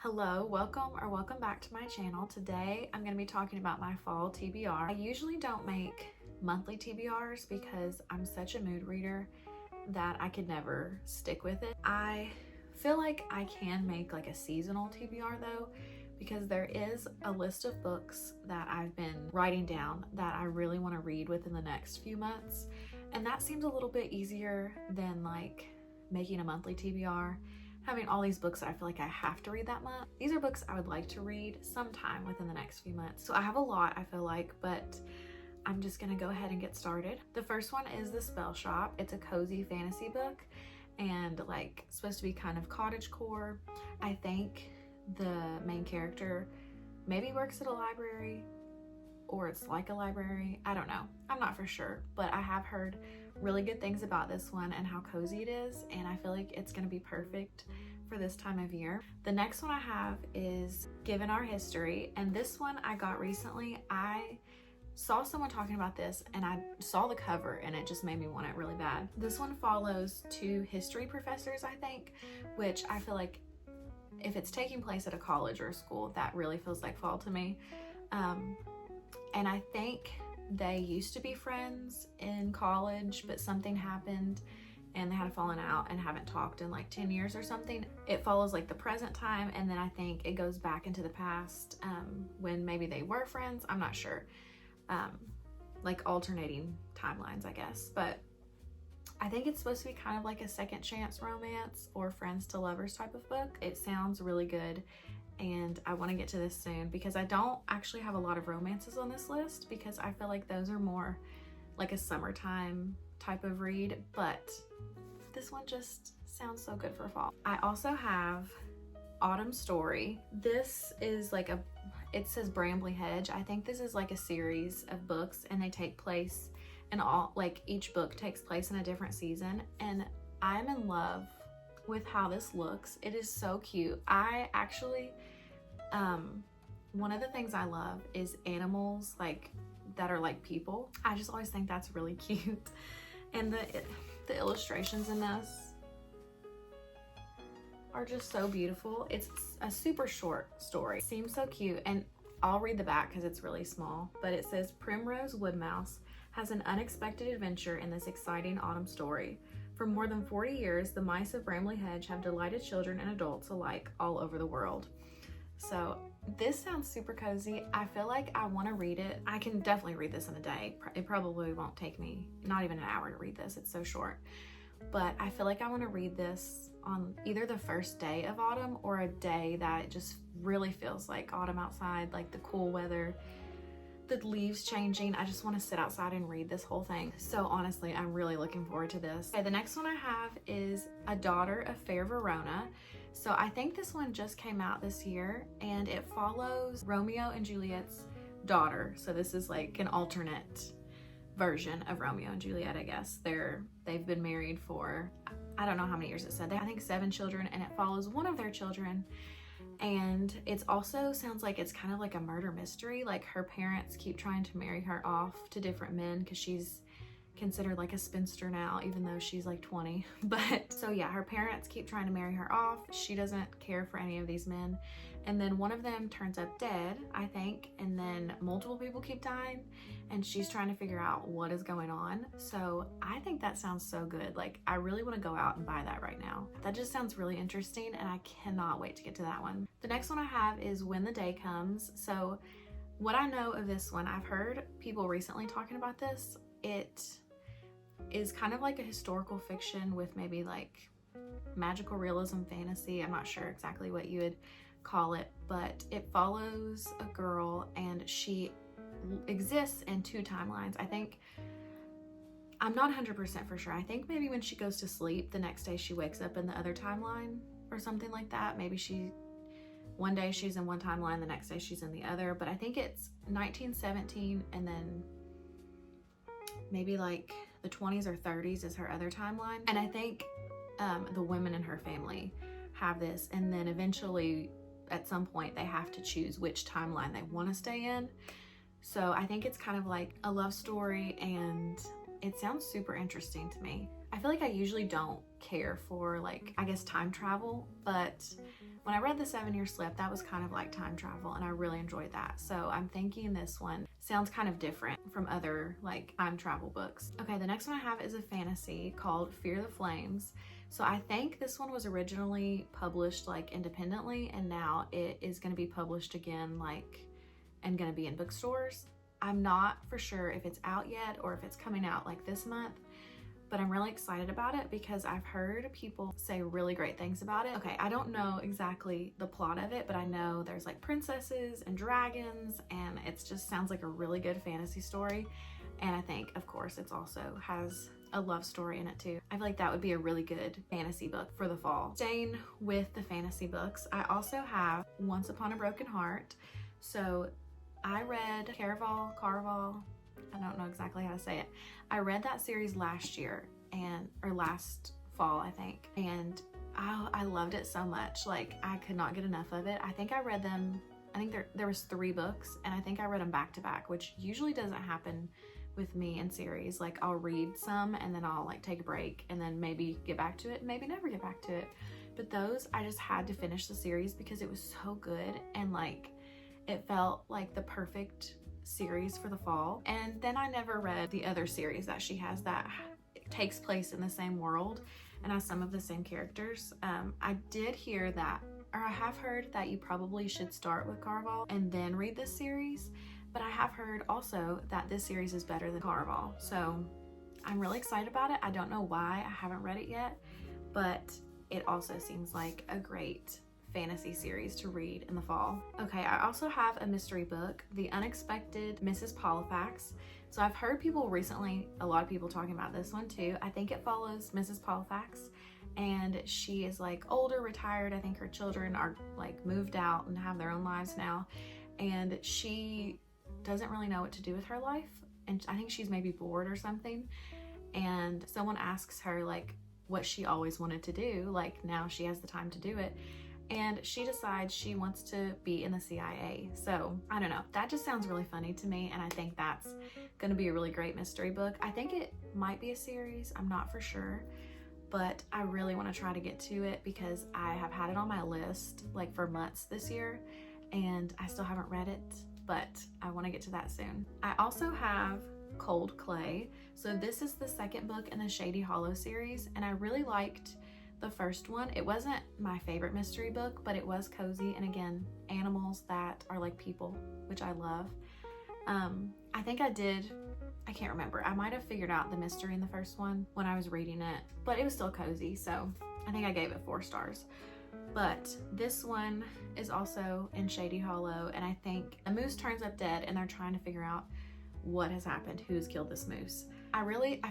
Hello, welcome back to my channel. Today I'm going to be talking about my fall TBR. I usually don't make monthly TBRs because I'm such a mood reader that I could never stick with it. I feel like I can make like a seasonal TBR though, because there is a list of books that I've been writing down that I really want to read within the next few months, and that seems a little bit easier than like making a monthly TBR. Having all these books that I feel like I have to read that month. These are books I would like to read sometime within the next few months. So I have a lot, I feel like, but I'm just gonna go ahead and get started. The first one is the Spellshop. It's a cozy fantasy book and like supposed to be kind of cottagecore. I think the main character maybe works at a library or it's like a library. I don't know. I'm not for sure, but I have heard really good things about this one and how cozy it is, and I feel like it's gonna be perfect for this time of year. The next one I have is Given Our History, and this one I got recently. I saw someone talking about this and I saw the cover and it just made me want it really bad. This one follows two history professors, I think, which I feel like if it's taking place at a college or a school, that really feels like fall to me. And I think they used to be friends in college, but something happened and they had fallen out and haven't talked in like 10 years or something. It follows like the present time, and then I think it goes back into the past when maybe they were friends. I'm not sure. Like alternating timelines, I guess. But I think it's supposed to be kind of like a second chance romance or friends to lovers type of book. It sounds really good, and I want to get to this soon because I don't actually have a lot of romances on this list because I feel like those are more like a summertime type of read, but this one just sounds so good for fall. I also have Autumn Story. This is like it says Bramley Hedge. I think this is like a series of books and they take place in each book takes place in a different season, and I'm in love with how this looks. It is so cute. I actually one of the things I love is animals like that are like people. I just always think that's really cute, and the illustrations in this are just so beautiful. It's a super short story. It seems so cute, and I'll read the back because it's really small, but it says Primrose Woodmouse has an unexpected adventure in this exciting autumn story. For more than 40 years, the mice of Bramley Hedge have delighted children and adults alike all over the world. So this sounds super cozy. I feel like I want to read it. I can definitely read this in a day. It probably won't take me not even an hour to read this. It's so short. But I feel like I want to read this on either the first day of autumn or a day that it just really feels like autumn outside, like the cool weather, the leaves changing. I just want to sit outside and read this whole thing. So honestly, I'm really looking forward to this. Okay, the next one I have is A Daughter of Verona. So I think this one just came out this year, and it follows Romeo and Juliet's daughter. So this is like an alternate version of Romeo and Juliet, I guess. They've been married for, I don't know how many years it said. I think 7 children, and it follows one of their children. And it's also sounds like it's kind of like a murder mystery. Like her parents keep trying to marry her off to different men because she's considered like a spinster now, even though she's like 20. But so yeah, her parents keep trying to marry her off. She doesn't care for any of these men. And then one of them turns up dead, I think. And then multiple people keep dying, and she's trying to figure out what is going on. So I think that sounds so good. Like I really want to go out and buy that right now. That just sounds really interesting, and I cannot wait to get to that one. The next one I have is When the Day Comes. So what I know of this one, I've heard people recently talking about this. It is kind of like a historical fiction with maybe like magical realism fantasy. I'm not sure exactly what you would call it, but it follows a girl and she exists in 2 timelines. I think, I'm not 100% for sure. I think maybe when she goes to sleep, the next day she wakes up in the other timeline or something like that. Maybe one day she's in one timeline, the next day she's in the other, but I think it's 1917 and then maybe like the 20s or 30s is her other timeline. And I think the women in her family have this, and then eventually at some point they have to choose which timeline they want to stay in. So I think it's kind of like a love story, and it sounds super interesting to me. I feel like I usually don't care for like, I guess, time travel, but when I read The 7-Year Slip, that was kind of like time travel, and I really enjoyed that. So I'm thinking this one sounds kind of different from other like time travel books. Okay, the next one I have is a fantasy called Fear the Flames. So I think this one was originally published like independently, and now it is going to be published again, like, and going to be in bookstores. I'm not for sure if it's out yet or if it's coming out like this month, but I'm really excited about it because I've heard people say really great things about it. Okay, I don't know exactly the plot of it, but I know there's like princesses and dragons, and it just sounds like a really good fantasy story. And I think, of course, it's also has a love story in it too. I feel like that would be a really good fantasy book for the fall. Staying with the fantasy books, I also have Once Upon a Broken Heart. So I read Caraval, I don't know exactly how to say it. I read that series last year or last fall, I think. And I loved it so much. Like, I could not get enough of it. I think I read them, I think there was 3 books, and I think I read them back to back, which usually doesn't happen with me in series. Like, I'll read some and then I'll like take a break and then maybe get back to it, maybe never get back to it. But those, I just had to finish the series because it was so good, and like it felt like the perfect series for the fall. And then I never read the other series that she has that takes place in the same world and has some of the same characters. I did hear that, or I have heard that you probably should start with Caraval and then read this series. But I have heard also that this series is better than Caraval. So I'm really excited about it. I don't know why I haven't read it yet, but it also seems like a great fantasy series to read in the fall. Okay, I also have a mystery book, The Unexpected Mrs Poax. So I've heard people recently, a lot of people talking about this one too. I think it follows Mrs Pollifax, and she is like older, retired. I think her children are like moved out and have their own lives now. And she doesn't really know what to do with her life, and I think she's maybe bored or something, and someone asks her like what she always wanted to do, like now she has the time to do it, and she decides she wants to be in the CIA. So I don't know, that just sounds really funny to me, and I think that's going to be a really great mystery book. I think it might be a series, I'm not for sure, but I really want to try to get to it because I have had it on my list like for months this year, and I still haven't read it, but I want to get to that soon. I also have Cold Clay. So this is the second book in the Shady Hollow series, and I really liked the first one. It wasn't my favorite mystery book, but it was cozy, and again, animals that are like people, which I love. I think I can't remember. I might have figured out the mystery in the first one when I was reading it, but it was still cozy, so I think I gave it 4 stars. But this one is also in Shady Hollow, and I think a moose turns up dead and they're trying to figure out what has happened, who's killed this moose. I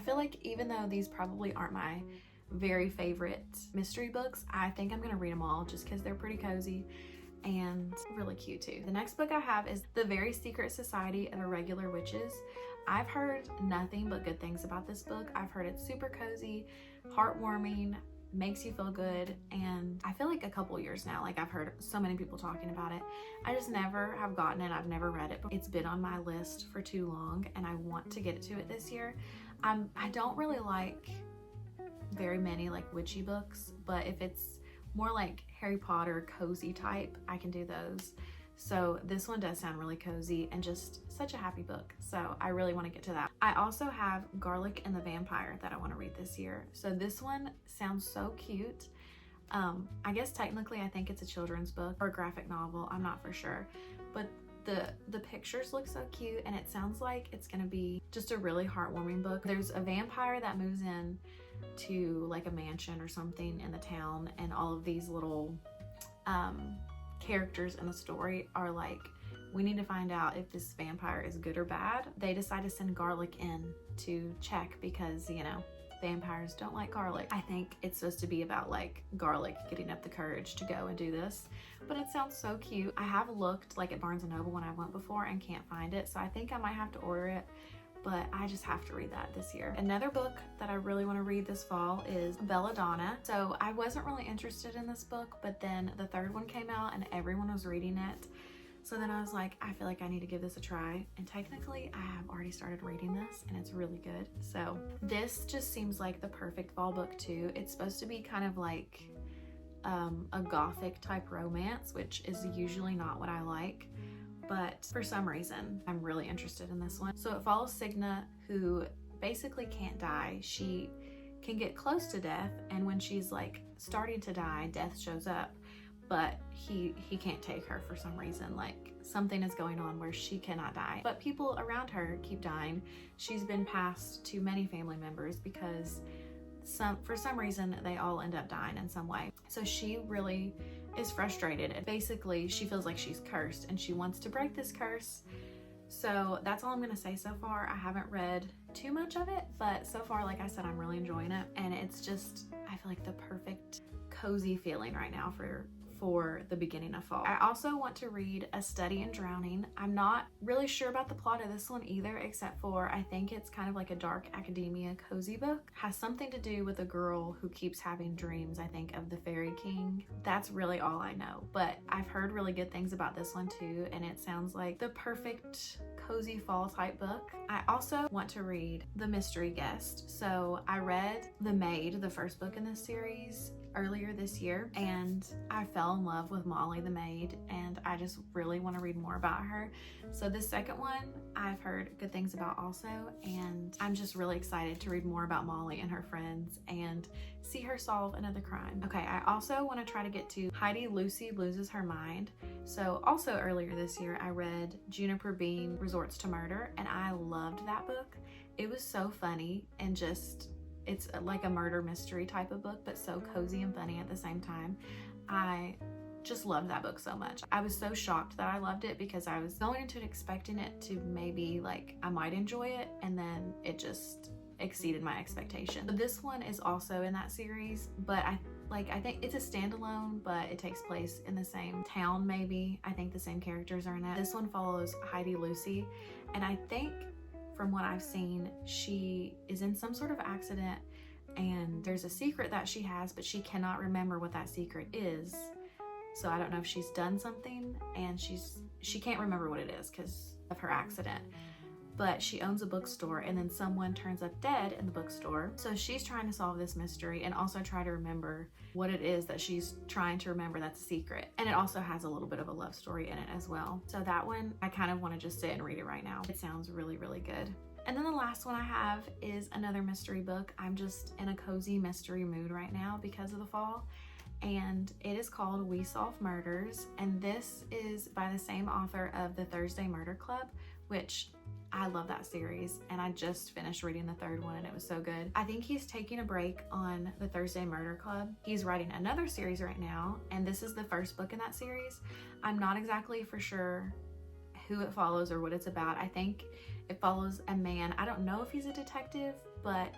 feel like even though these probably aren't my very favorite mystery books, I think I'm gonna read them all just because they're pretty cozy and really cute too. The next book I have is The Very Secret Society of Irregular Witches. I've heard nothing but good things about this book. I've heard it's super cozy, heartwarming, makes you feel good, and I feel like a couple years now, like I've heard so many people talking about it. I just never have gotten it. I've never read it, but it's been on my list for too long, and I want to get to it this year. I don't really like very many like witchy books, but if it's more like Harry Potter cozy type, I can do those. So this one does sound really cozy and just such a happy book. So I really want to get to that. I also have Garlic and the Vampire that I want to read this year. So this one sounds so cute. I guess technically I think it's a children's book or a graphic novel. I'm not for sure. But the pictures look so cute, and it sounds like it's going to be just a really heartwarming book. There's a vampire that moves in to like a mansion or something in the town, and all of these little characters in the story are like, we need to find out if this vampire is good or bad. They decide to send Garlic in to check because, you know, vampires don't like garlic. I think it's supposed to be about like Garlic getting up the courage to go and do this, but it sounds so cute. I have looked like at Barnes & Noble when I went before and can't find it, so I think I might have to order it, but I just have to read that this year. Another book that I really want to read this fall is Belladonna. So I wasn't really interested in this book, but then the third one came out and everyone was reading it. So then I was like, I feel like I need to give this a try. And technically I have already started reading this and it's really good. So this just seems like the perfect fall book too. It's supposed to be kind of like a gothic type romance, which is usually not what I like. But for some reason, I'm really interested in this one. So it follows Signa, who basically can't die. She can get close to death, and when she's like starting to die, death shows up, but he can't take her for some reason. Like something is going on where she cannot die, but people around her keep dying. She's been passed to many family members because for some reason they all end up dying in some way. So she really is frustrated, and basically she feels like she's cursed and she wants to break this curse. So that's all I'm gonna say so far. I haven't read too much of it, but so far, like I said, I'm really enjoying it, and it's just, I feel like the perfect cozy feeling right now for the beginning of fall. I also want to read A Study in Drowning. I'm not really sure about the plot of this one either, except for I think it's kind of like a dark academia cozy book. Has something to do with a girl who keeps having dreams, I think, of the Fairy King. That's really all I know, but I've heard really good things about this one too, and it sounds like the perfect cozy fall type book. I also want to read The Mystery Guest. So I read The Maid, the first book in this series, earlier this year, and I fell in love with Molly the maid, and I just really want to read more about her. So this second one I've heard good things about also, and I'm just really excited to read more about Molly and her friends and see her solve another crime. Okay, I also want to try to get to Heidi Lucy Loses Her Mind. So also earlier this year I read Juniper Bean Resorts to Murder, and I loved that book. It was so funny, and just it's like a murder mystery type of book, but so cozy and funny at the same time. I just loved that book so much. I was so shocked that I loved it because I was going into it expecting it to maybe like I might enjoy it, and then it just exceeded my expectations. So this one is also in that series, but I think it's a standalone, but it takes place in the same town maybe. I think the same characters are in it. This one follows Heidi Lucy, and I think from what I've seen, she is in some sort of accident, and there's a secret that she has, but she cannot remember what that secret is. So I don't know if she's done something, and she can't remember what it is because of her accident. But she owns a bookstore, and then someone turns up dead in the bookstore. So she's trying to solve this mystery and also try to remember what it is that she's trying to remember that's a secret. And it also has a little bit of a love story in it as well. So that one, I kind of want to just sit and read it right now. It sounds really, really good. And then the last one I have is another mystery book. I'm just in a cozy mystery mood right now because of the fall. And it is called We Solve Murders. And this is by the same author of The Thursday Murder Club, which I love that series, and I just finished reading the third one and it was so good. I think he's taking a break on The Thursday Murder Club. He's writing another series right now, and this is the first book in that series. I'm not exactly for sure who it follows or what it's about. I think it follows a man. I don't know if he's a detective, but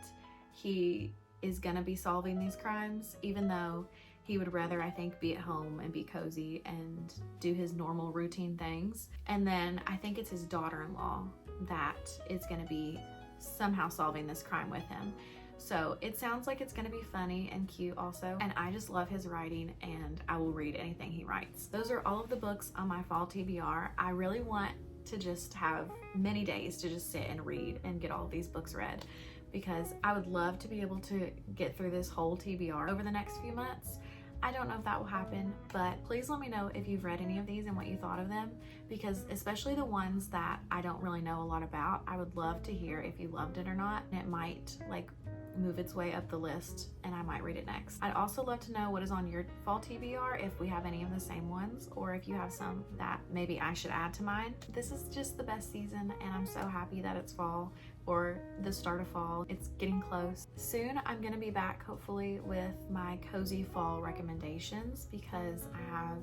he is gonna be solving these crimes, even though he would rather, I think, be at home and be cozy and do his normal routine things. And then I think it's his daughter-in-law that is going to be somehow solving this crime with him. So it sounds like it's going to be funny and cute also. And I just love his writing, and I will read anything he writes. Those are all of the books on my fall TBR. I really want to just have many days to just sit and read and get all of these books read, because I would love to be able to get through this whole TBR over the next few months. I don't know if that will happen, but please let me know if you've read any of these and what you thought of them, because especially the ones that I don't really know a lot about, I would love to hear if you loved it or not. And it might like move its way up the list and I might read it next. I'd also love to know what is on your fall TBR, if we have any of the same ones, or if you have some that maybe I should add to mine. This is just the best season, and I'm so happy that it's fall, or the start of fall. It's getting close. Soon I'm gonna be back hopefully with my cozy fall recommendations, because I have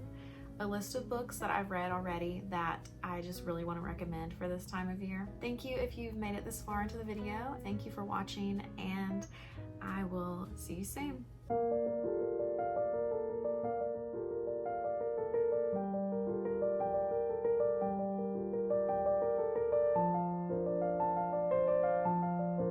a list of books that I've read already that I just really want to recommend for this time of year. Thank you if you've made it this far into the video. Thank you for watching, and I will see you soon.